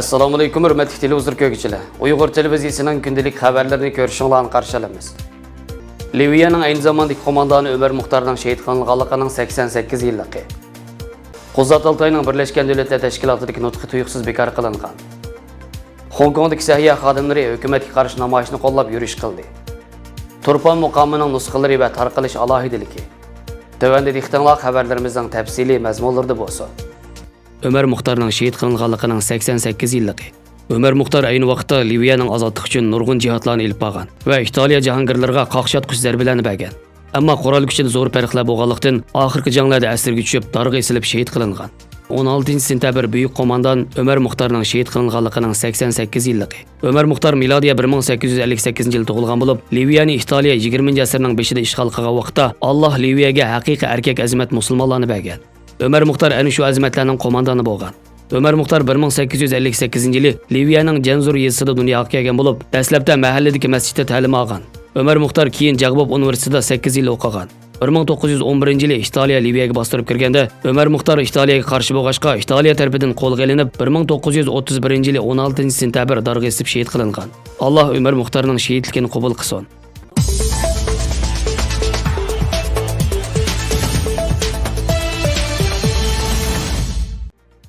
Assalomu alaykum hurmatli televizor ko'ruvchilar. Uyg'ur televiziyasining kundalik xabarlarini ko'rishingizni qarshi olamiz. Liviyaning ayni zamondagi qo'mondoni Ömer Muxtorning shahid qilinganligining 88 yilligi. Qo'zat Altayning Birlashgan Davlatlar Tashkilotidagi nutqi tuyuqsiz bekor qilingan. Hong Kongdagi sahiyya xodimlari hukumatga qarshi namoyishni qo'llab yurish qildi. Turpan muqomining nusxalari va tarqalish alohidaligi. Tövəndə dixtanlar xəbərlərimizin təfsili məzmunlarında bolsa. Ömer Muxtorning shahid qilinganligining 88 yilligi. Ömer Muxtor ayni vaqtda Liviyaning ozodligi uchun nurg'un jihodlarni ilib borgan va Italiya jahongirlariga qaqshatqich zarbalarni bergan. Ammo qurol kuchida zo'r farqlar bo'lganlikdan oxirgi janglarda asirga tushib, darg'a esilib shahid qilingan. 16-sentabr buyuk qo'mondon Ömer Muxtorning shahid qilinganligining 88 yilligi. Ömer Muxtor milodiya 1858-yil tug'ilgan bo'lib, Liviyani Italiya 20-asrning 5-ida ishg'ol qilgan vaqtda Alloh Liviyaga haqiqiy erkak azimat musulmonlarni bergan. Ömer Muxtor ana shu azimatlarning qo'mondoni bo'lgan. Ömer Muxtor 1858-yili Liviyaning Janzur yezisida dunyoga kelgan bo'lib, dastlabda mahalladagi masjidda ta'lim olgan. Ömer Muxtor keyin Jagbob universitetida 8 yil o'qigan. 1911-yili Italiya Liviyaga bostirib kirganda, Ömer Muxtor Italiyaga qarshi bo'lg'achqa Italiya tarafidan qo'lga olinib, 1931-yili 16-sentabr darg'a esib shahid qilingan. Alloh Ömer Muxtorning shahidligini qabul qilsin.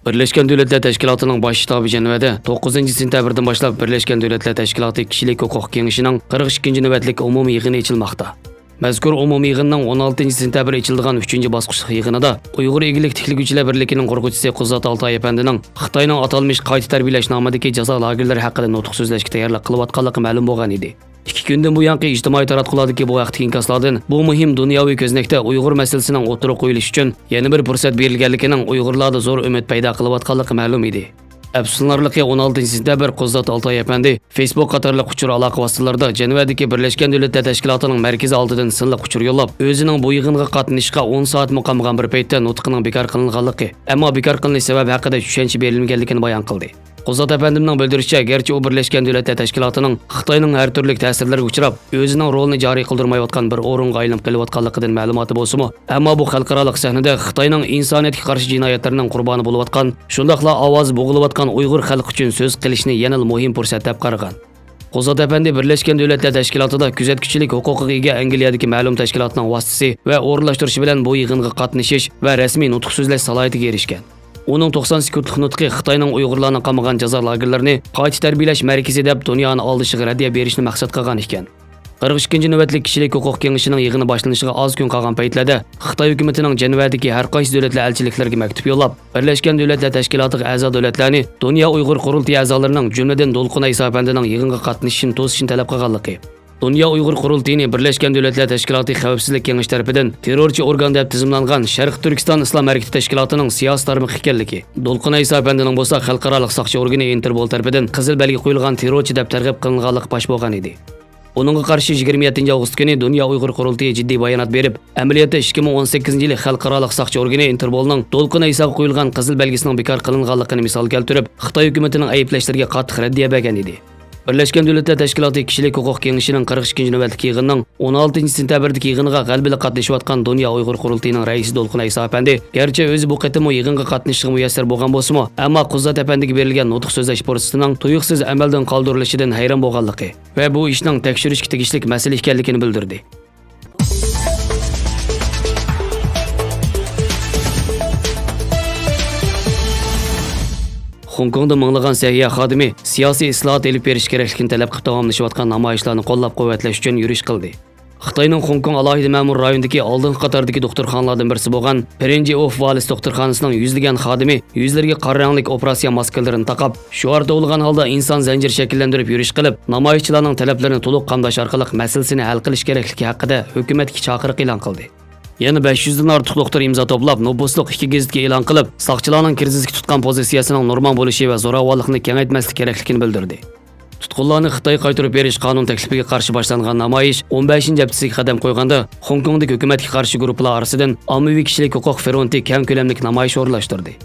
Birleşken Devletler Teşkilatı'nın baş ştabi Cenevada 9-sentabrdan başlap Birleşken Devletler Teşkilatı Kişilik Hukuk Kengişining 42-nji növbetlik umumiy yig'ini içilmoqda. Mazkur umumiy yig'inning 16-sentabr içildigan 3-nji bosqich yig'inida Uyg'ur Egilik Tikligüchiler Birligining qurg'uvchisi Qo'zat Altay apandining Xitoyning atalmish qayta tarbiyalash nomidagi jazo lagerlari haqida nutq so'zlashga tayyorlik qilayotganligi ma'lum bo'lgan edi. 2 kundan bu yangi ijtimoiy taratqulardagi bu vaqtdagi inkaslardan bu muhim dunyoviy ko'znakda Uyg'ur masalasining o'tirib qo'yilishi uchun yana bir fursat berilganligining Uyg'urlarda zo'r umid paydo qilayotganligi ma'lum edi. Afsuslanarliki 16-sentabr Qo'zat Altay apandi Facebook qatorli quchur aloqa vositalarida Jenevadagi Birlashgan Davlatlar Tashkilotining markazi oldidan sinliq quchur yo'llab, o'zining bu yig'inga qatnashishga 10 soat muqamgan bir paytda nutqining bekor qilinganligi, ammo bekor qilinish sababi haqida tushuncha berilmaganligini bayon qildi. Qo'zat apandimning bildirishicha, garchi u Birlashgan Davlatlar Tashkilotining Xitoyning har turli ta'sirlariga uchrab, o'zining rolini joriy qildirmayotgan bir o'ringa aylanib kelayotganligidan ma'lumoti bo'lsa-mu, ammo bu xalqaro sahnada Xitoyning insoniyatga qarshi jinoyatlarining qurboni bo'layotgan, shundaqla ovoz bo'g'ilayotgan Uyg'ur xalqi uchun so'z qilishni yana muhim fursat deb qaragan. Qo'zat apandi Birlashgan Davlatlar Tashkilotida kuzatuvchilik huquqiga ega Angliyadagi ma'lum tashkilotning vositasi va o'rinlashtirishi bilan bu yig'inga qatnashish va rasmiy nutq so'zlash salohiyatiga erishgan. Uning 90 sekundlik nutqi Xitoyning Uyg'urlarni qamagan jazo lagerlarini qayta tarbiyalash markazi deb dunyoni oldishiga raddiya berishni maqsad qilgan ekan. 42-nji navbatlik kishilik huquq kengashining yig'ini boshlanishiga oz kun qolgan paytlarda Xitoy hukumatining Jenevadagi har qaysi davlatlar elchiliklariga maktub yo'llab, Birlashgan Davlatlar Tashkilotiga a'zo davlatlarni Dunyo Uyg'ur qurultiyi a'zolarining jumladan Do'lqin Ayso apandining yig'inga qatnashishini to'sishni talab qilganligi. Dunyo Uyg'ur qurultiyini Birlashgan Davlatlar Tashkiloti Xavfsizlik Kengashi tomonidan terrorchi organ deb tizimlangan Sharq Turkiston Islom Harakati Tashkilotining siyosiy tarmoq ekanligi. Do'lqin Ayso apandining bo'lsa xalqaro soqchi organi Interpol tomonidan qizil belgi qo'yilgan terrorchi deb targ'ib qilinganligi fosh bo'lgan edi. Uningga qarshi 27-avgust kuni Dunyo Uyg'ur qurultiyi jiddiy bayonot berib, amaliyotda 2018-yili xalqaro soqchi organi Interpolning Do'lqin Aysoga qo'yilgan qizil belgisining bekor qilinganligini misol keltirib, Xitoy hukumatining ayblashlariga qattiq raddiya bergan edi. Birlashgan Davlatlar Tashkiloti Kishilik Huquq Kengashining 42-nji navbatlik yig'inining 16-sentabrdagi yig'iniga g'alabali qatnashayotgan Dunyo Uyg'ur qurultiyining raisi Do'lqin Ayso apandi, garchi o'zi bu qitim yig'inga qatnashishga muyassar bo'lgan bo'lsa-mu, ammo Qo'zat apandiga berilgan nutq so'zlash fursatining tuyuqsiz amaldan qoldirilishidan hayron bo'lganligi va bu ishning tekshirishga tegishli masala ekanligini bildirdi. Hong Kongda minglagan sahiyya xodimi siyosiy islohot elib berish kerakligini talab qilib davomlashayotgan namoyishlarni qo'llab-quvvatlash uchun yurish qildi. Xitoyning Hong Kong alohida ma'mur rayonidagi oldingi qatordagi doktorxonalardan birisi bo'lgan Pirinji Of Valis doktorxonasining yuzlagan xodimi yuzlariga qora rangli operatsiya maskalarini taqib, shuar to'lg'an holda inson zanjir shakllantirib yurish qilib, namoyishchilarning talablarini to'liq qamdash orqali masalasini hal qilish kerakligi haqida hukumatga chaqiriq e'lon qildi. Yana 500 dan ortiq doktor imzo to'plab, nopusliq 2 gazetga e'lon qilib, soqchilarning krizisga tutgan pozitsiyasining normal bo'lishi va zo'ravonlikni kengaytmaslik kerakligini bildirdi. Tutqunlarni Xitoy qaytarib berish qonun taklifiga qarshi boshlangan namoyish 15-haftasiga qadam qo'yganda, Hong Kongdagi hukumatga qarshi guruhlar orasidan ommaviy kishilik huquq fronti keng ko'lamli namoyish o'rlashtirdi.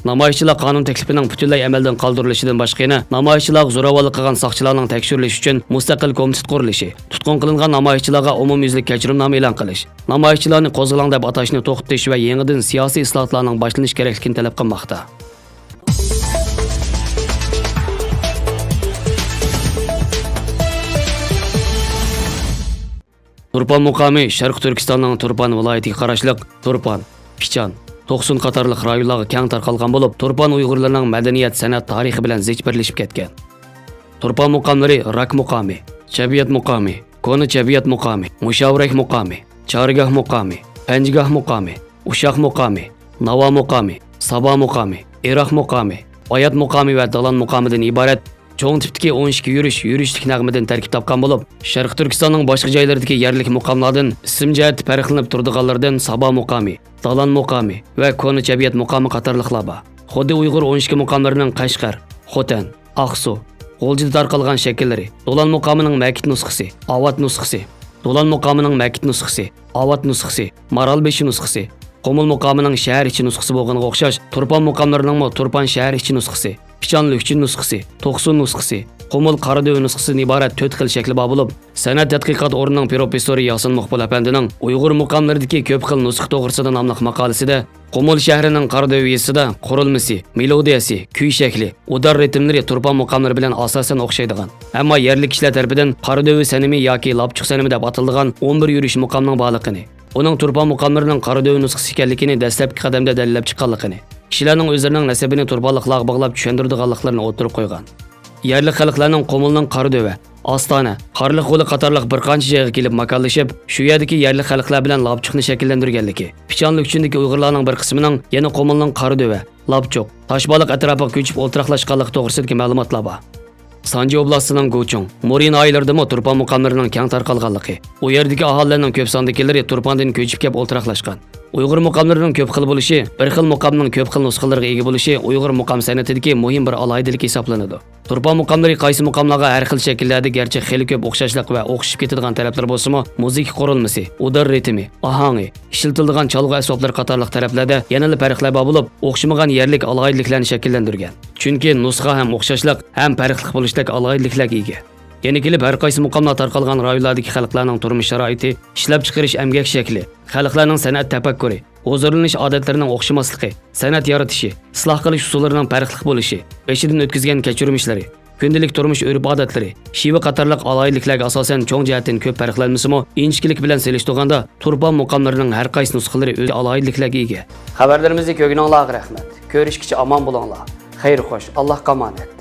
Namoyishchilar qonun taklifining butunlay amaldan qoldirilishidan boshqa yana namoyishchilar zo'ravonlik qilgan soqchilarning tekshirilishi uchun mustaqil komitet qurilishi, tutqun qilingan namoyishchilarga umumyuzlik kechirimnoma e'lon qilish, namoyishchilarni qo'zg'alon deb atashni to'xtatish va yangidan siyosiy islohotlarning boshlanishi kerakligini talab qilmoqda. Turpan muqami Sharq Turkistonning Turpan viloyatiga qarashliq Turpan, Pichan, To'qsun qatorliq rayonlarga keng tarqalgan bo'lib, Turpan Uyg'urlarining madaniyat, san'at tarixi bilan zich birlashib ketgan. Turpan muqamlari Rak muqami, Chabiyat muqami, Koni Chabiyat muqami, Mushavrek muqami, Chargoh muqami, Panjgoh muqami, Ushaq muqami, Navo muqami, Sabo muqami, Iroq muqami, Oyat muqami va Dalan muqamidan iborat cho'ng tipdagi 12 yurishlik nag'madan tarkib topgan bo'lib, Sharq Turkistonning boshqa joylaridagi yerlik muqamlardan ism jihati farqlanib turadiganlardan Sabo muqami, Dalan muqami va Koni Chabiyat muqami qatorliqlar bor. Xuddi Uyg'ur 12 muqamlarining Qashqar, Xotan, Aqsu, G'oljida tarqalgan shakllari, Dolan muqamining Makit nusxasi, Avat nusxasi, Dolan muqamining Makit nusxasi, Avat nusxasi, Maralbeshi nusxasi, Qumul muqamining shahar ichi nusxasi bo'lganiga o'xshash, Turpan muqamlarining Turpan shahar ichi nusxasi, Pichan Lukchin nusxasi, To'qsun nusxasi, Qumul Qaradöv nusxasidan iborat 4 xil shakli bor bo'lib, san'at tadqiqot o'rnining professori Yasin Muqbil apandining Uyg'ur muqamlaridagi ko'p xil nusxa to'g'risida nomli maqolasida Qumul shahrining Qaradöviyasida qurilmasi, melodiyasi, kuy shakli, udar ritmlari Turpan muqamlari bilan asosan o'xshaydigan. Ammo yerlik kishilar tarafidan Qaradöv sanami yoki Lapchiq sanami deb ataladigan 11 yurish muqamning borligini, uning Turpan muqamlarining Qaradöv nusxasi ekanligini dastlabki qadamda dalillab chiqqanligini, kishilarning o'zlarining nasabini turpanliqlarga bog'lab tushuntiradiganliklarini o'tirib qo'ygan. Yerli xalqlarning Qumulning Qaradövi, Ostona, Qarliq Qo'li qatorliq bir qancha joyga kelib makonlashib, shu yerdagi yerli xalqlar bilan Lapchiqni shakllantirganligi, Pichan Lukchindagi Uyg'urlarning bir qismining yana Qumulning Qaradövi, Lapchiq, Toshbaliq atrofiga ko'chib o'ltiraqlashganligi to'g'risidagi ma'lumotlar bor. Sanji oblastining Gochong, Morin oylarida Turpan muqamlarining keng tarqalganligi, u yerdagi aholining ko'p sondagilari Turpandan ko'chib kelib o'ltiraqlashgan. Uyg'ur muqamlarining ko'p xil bo'lishi, bir xil muqamning ko'p xil nusxalariga ega bo'lishi Uyg'ur muqam san'atidagi muhim bir alohidalik hisoblanadi. Turpan muqamlari qaysi muqamlarga har xil shakllarda garchi xili ko'p o'xshashlik va o'xshib ketadigan taraflar bo'lsa-mu, muzika qurilmasi, udar ritmi, ohangi, ishlatiladigan chalg'u asboblar qatorliq taraflarda yanada farqlar bor bo'lib, o'xshamagan yerlik alohidliklarni shakllantirgan. Chunki nusxa ham o'xshashlik, ham farqli bo'lishlik alohidliklarga ega. Yana kelib har qaysi muqamlar tarqalgan rayonlardagi xalqlarning turmush sharoiti, ishlab chiqarish emgak shakli, xalqlarning san'at tafakkuri, huzurlanish odatlarining o'xshamasligi, san'at yaratishi, isloh qilish usullarining farqli bo'lishi, beshidan o'tkazgan kechirmishlari, kundalik turmush urf-odatlari, shiva qatorliq alohidliklarga asosan cho'ng jihatdan ko'p farqlanmasa-mu, inchkilik bilan selishtirganda Turpan muqamlarining har qaysi nusxalari o'z alohidliklarga ega. Xabarlarimizni ko'rganinglarga rahmat. Ko'rishgacha omon bo'linglar. Xayr xo'sh, Allohga omonat.